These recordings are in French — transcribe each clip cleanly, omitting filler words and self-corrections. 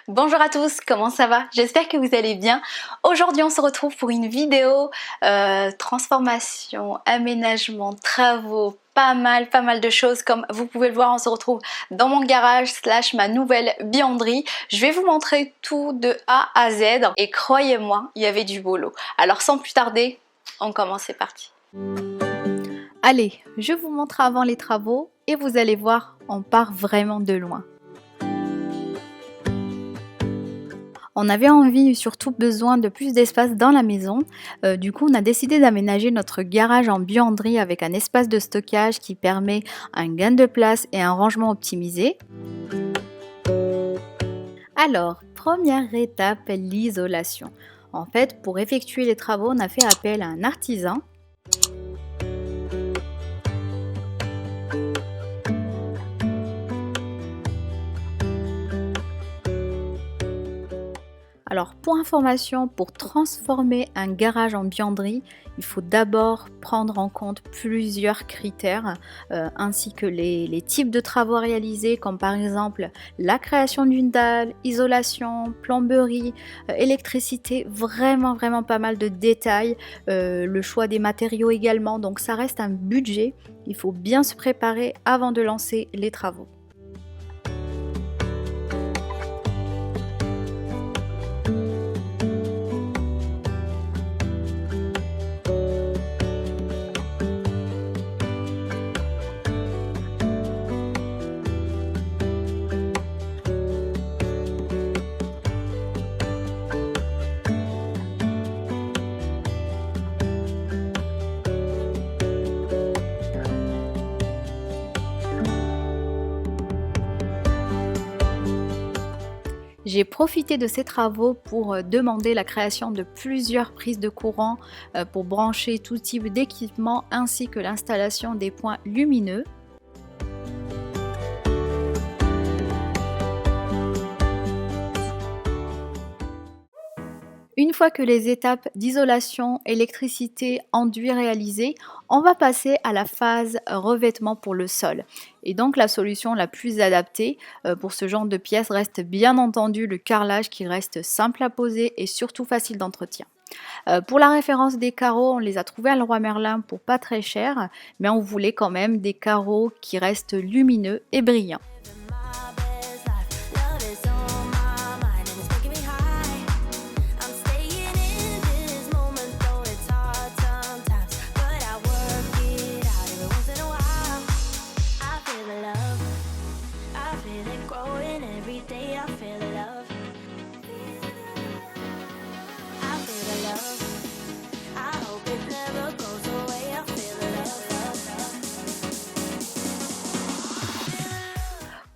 Bonjour à tous, comment ça va? J'espère que vous allez bien. Aujourd'hui on se retrouve pour une vidéo transformation, aménagement, travaux, pas mal de choses. Comme vous pouvez le voir, on se retrouve dans mon garage / ma nouvelle buanderie. Je vais vous montrer tout de A à Z et croyez-moi, il y avait du boulot. Alors sans plus tarder, on commence, c'est parti. Allez, je vous montre avant les travaux et vous allez voir, on part vraiment de loin. On avait envie et surtout besoin de plus d'espace dans la maison. Du coup, on a décidé d'aménager notre garage en buanderie avec un espace de stockage qui permet un gain de place et un rangement optimisé. Alors, première étape, l'isolation. En fait, pour effectuer les travaux, on a fait appel à un artisan. Alors pour information, pour transformer un garage en buanderie, il faut d'abord prendre en compte plusieurs critères ainsi que les types de travaux à réaliser, comme par exemple la création d'une dalle, isolation, plomberie, électricité, vraiment pas mal de détails, le choix des matériaux également, donc ça reste un budget, il faut bien se préparer avant de lancer les travaux. J'ai profité de ces travaux pour demander la création de plusieurs prises de courant pour brancher tout type d'équipement ainsi que l'installation des points lumineux. Une fois que les étapes d'isolation, électricité, enduit réalisées, on va passer à la phase revêtement pour le sol. Et donc la solution la plus adaptée pour ce genre de pièces reste bien entendu le carrelage qui reste simple à poser et surtout facile d'entretien. Pour la référence des carreaux, on les a trouvés à Leroy Merlin pour pas très cher, mais on voulait quand même des carreaux qui restent lumineux et brillants.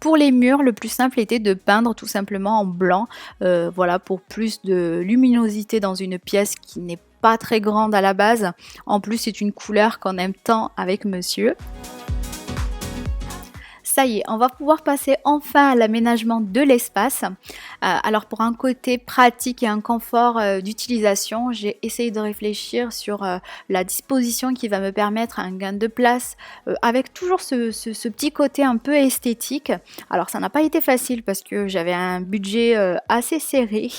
Pour les murs, le plus simple était de peindre tout simplement en blanc, voilà, pour plus de luminosité dans une pièce qui n'est pas très grande à la base. En plus, c'est une couleur qu'on aime tant avec monsieur. Ça y est, on va pouvoir passer enfin à l'aménagement de l'espace. Alors pour un côté pratique et un confort d'utilisation, j'ai essayé de réfléchir sur la disposition qui va me permettre un gain de place avec toujours ce petit côté un peu esthétique. Alors ça n'a pas été facile parce que j'avais un budget assez serré.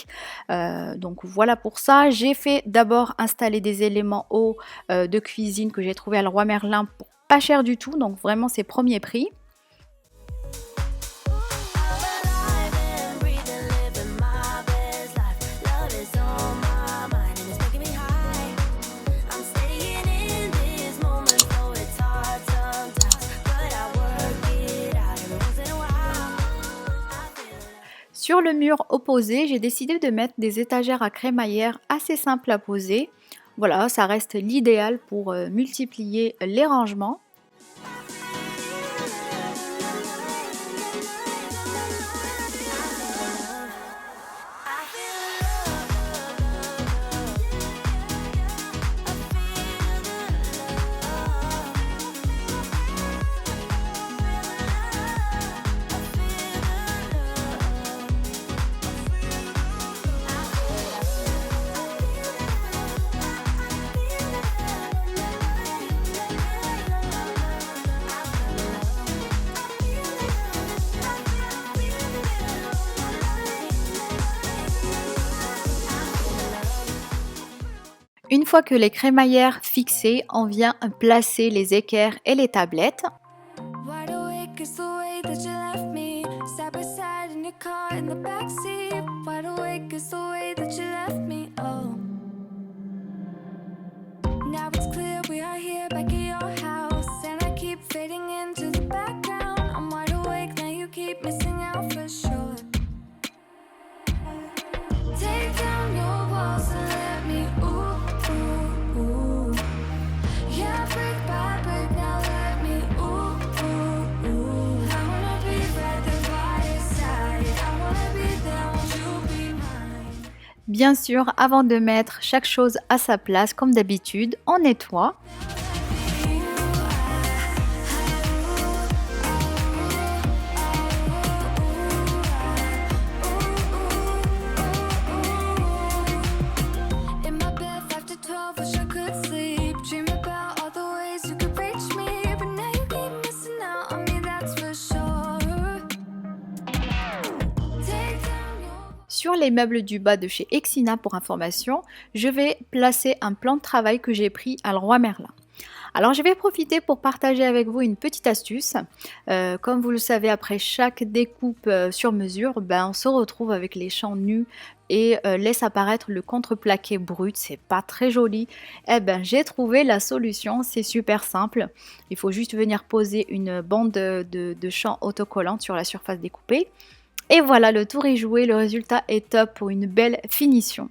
Donc voilà pour ça. J'ai fait d'abord installer des éléments hauts de cuisine que j'ai trouvé à Leroy Merlin pour pas cher du tout. Donc vraiment c'est premier prix. Sur le mur opposé, j'ai décidé de mettre des étagères à crémaillère assez simples à poser. Voilà, ça reste l'idéal pour multiplier les rangements. Une fois que les crémaillères fixées, on vient placer les équerres et les tablettes. Wide awake is the way that you left me. Side by side in your car in the backseat. Wide awake is the way that you left me. Oh. Now it's clear we are here back at your house. And I keep fading into the background. I'm wide awake, now you keep missing out for sure. Take down your walls and let me ooh, ooh, ooh. Yeah, brick by brick, now let me ooh, ooh, ooh. I wanna be right there by your side. I wanna be there, won't you be mine? Bien sûr, avant de mettre chaque chose à sa place, comme d'habitude, on nettoie. In my bed, 5 to 12, wish I could sleep. Dream about all the ways you could reach me. But now you keep missing out on me, that's for sure. Take down your... Sur les meubles du bas de chez Exina, pour information, je vais placer un plan de travail que j'ai pris à Leroy Merlin. Alors je vais profiter pour partager avec vous une petite astuce. Comme vous le savez, après chaque découpe sur mesure, on se retrouve avec les champs nus et laisse apparaître le contreplaqué brut. C'est pas très joli. J'ai trouvé la solution, c'est super simple. Il faut juste venir poser une bande de champs autocollante sur la surface découpée. Et voilà, le tour est joué, le résultat est top pour une belle finition.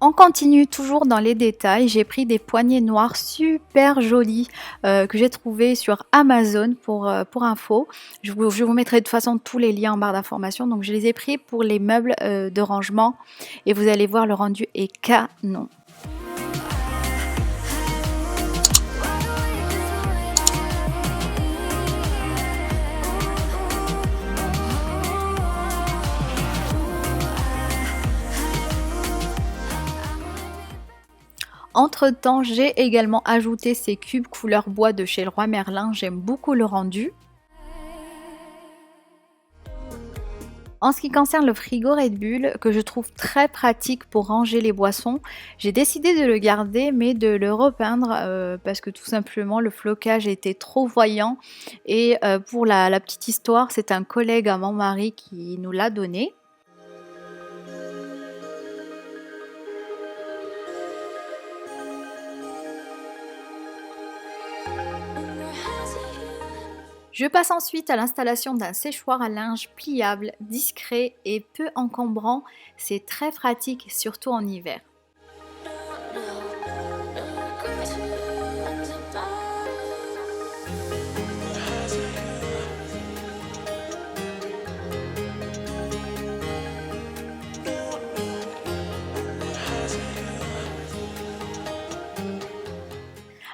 On continue toujours dans les détails. J'ai pris des poignées noires super jolies que j'ai trouvées sur Amazon pour info. Je vous mettrai de toute façon tous les liens en barre d'information. Donc je les ai pris pour les meubles de rangement et vous allez voir, le rendu est canon. Entre temps, j'ai également ajouté ces cubes couleur bois de chez Leroy Merlin. J'aime beaucoup le rendu. En ce qui concerne le frigo Red Bull, que je trouve très pratique pour ranger les boissons, j'ai décidé de le garder mais de le repeindre parce que tout simplement le flocage était trop voyant. Et pour la petite histoire, c'est un collègue à mon mari qui nous l'a donné. Je passe ensuite à l'installation d'un séchoir à linge pliable, discret et peu encombrant. C'est très pratique, surtout en hiver.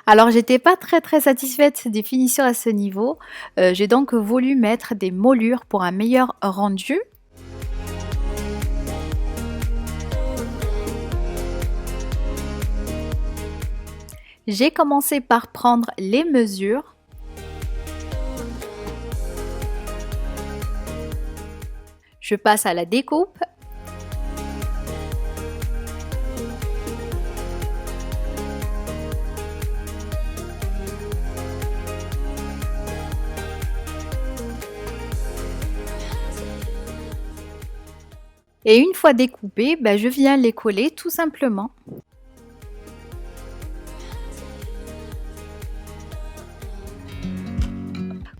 Alors j'étais pas très satisfaite des finitions à ce niveau, j'ai donc voulu mettre des moulures pour un meilleur rendu. J'ai commencé par prendre les mesures. Je passe à la découpe. Et une fois découpées, je viens les coller tout simplement.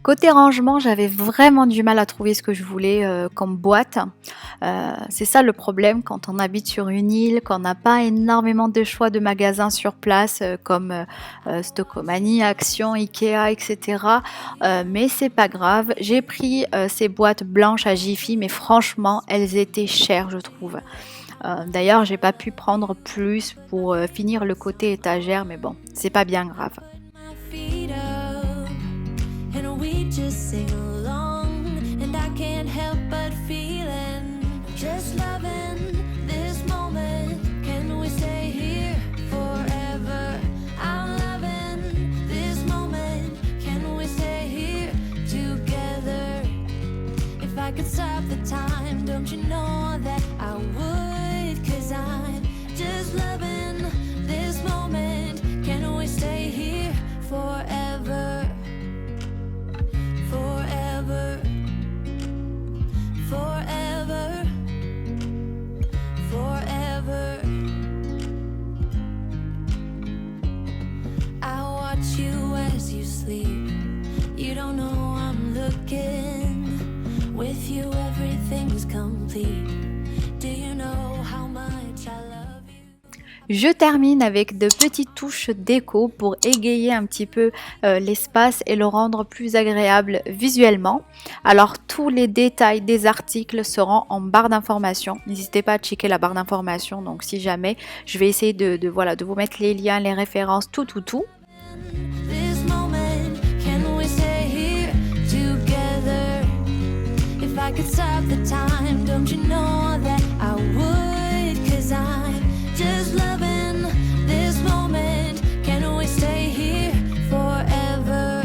Côté rangement, j'avais vraiment du mal à trouver ce que je voulais comme boîte. C'est ça le problème quand on habite sur une île, qu'on n'a pas énormément de choix de magasins sur place comme Stocomanie, Action, Ikea, etc. Mais c'est pas grave. J'ai pris ces boîtes blanches à Jiffy, mais franchement, elles étaient chères, je trouve. D'ailleurs, j'ai pas pu prendre plus pour finir le côté étagère, mais bon, c'est pas bien grave. My feet up, and we just sing along, and I can't help but feeling, just loving this moment. Can we stay here forever? I'm loving this moment. Can we stay here together? If I could stop the time, don't you know that I would? 'Cause I'm just loving this moment. Can we stay here forever? Forever. Forever. Forever. I watch you as you sleep. You don't know I'm looking. With you everything's complete. Do you know how much I love you? Je termine avec de petites touches déco pour égayer un petit peu l'espace et le rendre plus agréable visuellement. Alors tous les détails des articles seront en barre d'information. N'hésitez pas à checker la barre d'information. Donc si jamais, je vais essayer de vous mettre les liens, les références, tout. This moment, can we stay here together? If I could stop the time, don't you know that I would? 'Cause I'm just loving this moment. Can we stay here forever?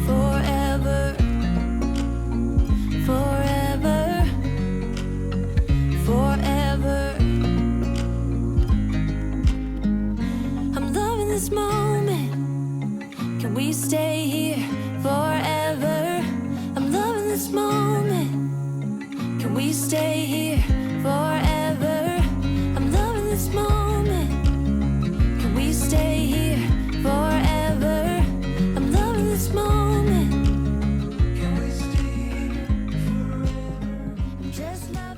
Forever. Forever. Forever. I'm loving this moment. Can we stay here forever? I'm loving this moment. Can we stay here forever? I'm loving this moment. Can we stay here forever? I'm loving this moment. Can we stay here forever? I'm just loving.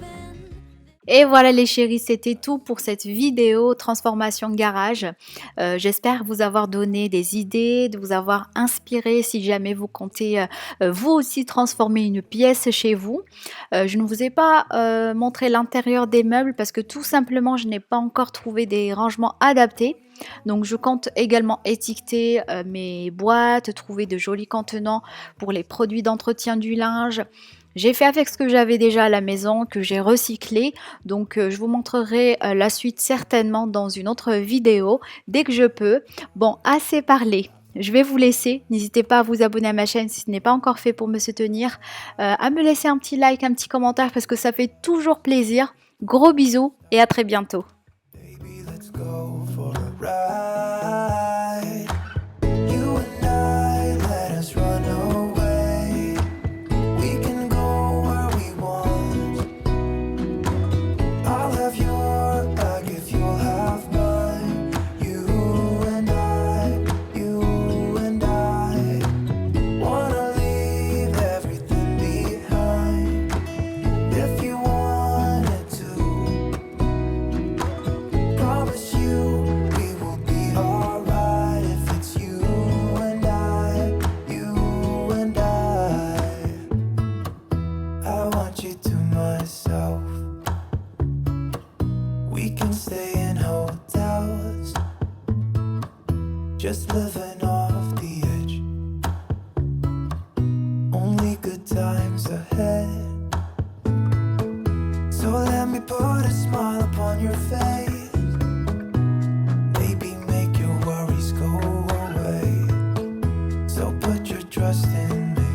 Et voilà les chéris, c'était tout pour cette vidéo transformation garage. J'espère vous avoir donné des idées, de vous avoir inspiré si jamais vous comptez vous aussi transformer une pièce chez vous. Je ne vous ai pas montré l'intérieur des meubles parce que tout simplement je n'ai pas encore trouvé des rangements adaptés. Donc je compte également étiqueter mes boîtes, trouver de jolis contenants pour les produits d'entretien du linge. J'ai fait avec ce que j'avais déjà à la maison, que j'ai recyclé, donc je vous montrerai la suite certainement dans une autre vidéo, dès que je peux. Bon, assez parlé, je vais vous laisser, n'hésitez pas à vous abonner à ma chaîne si ce n'est pas encore fait pour me soutenir, à me laisser un petit like, un petit commentaire parce que ça fait toujours plaisir. Gros bisous et à très bientôt. Baby, let's go for a ride. You and I, let us run away. We can go where we want. I'll have your back if you'll have mine. You and I wanna leave everything behind. If you wanted to, promise you we will be alright. If it's you and I want you to myself. We can stay in hotels, just living off the edge. Only good times ahead. So let me put a smile upon your face. Maybe make your worries go away. So put your trust in me.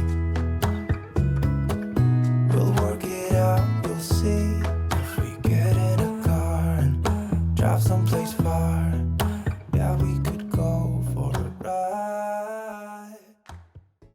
We'll work it out, you'll see. If we get in a car and drive someplace far.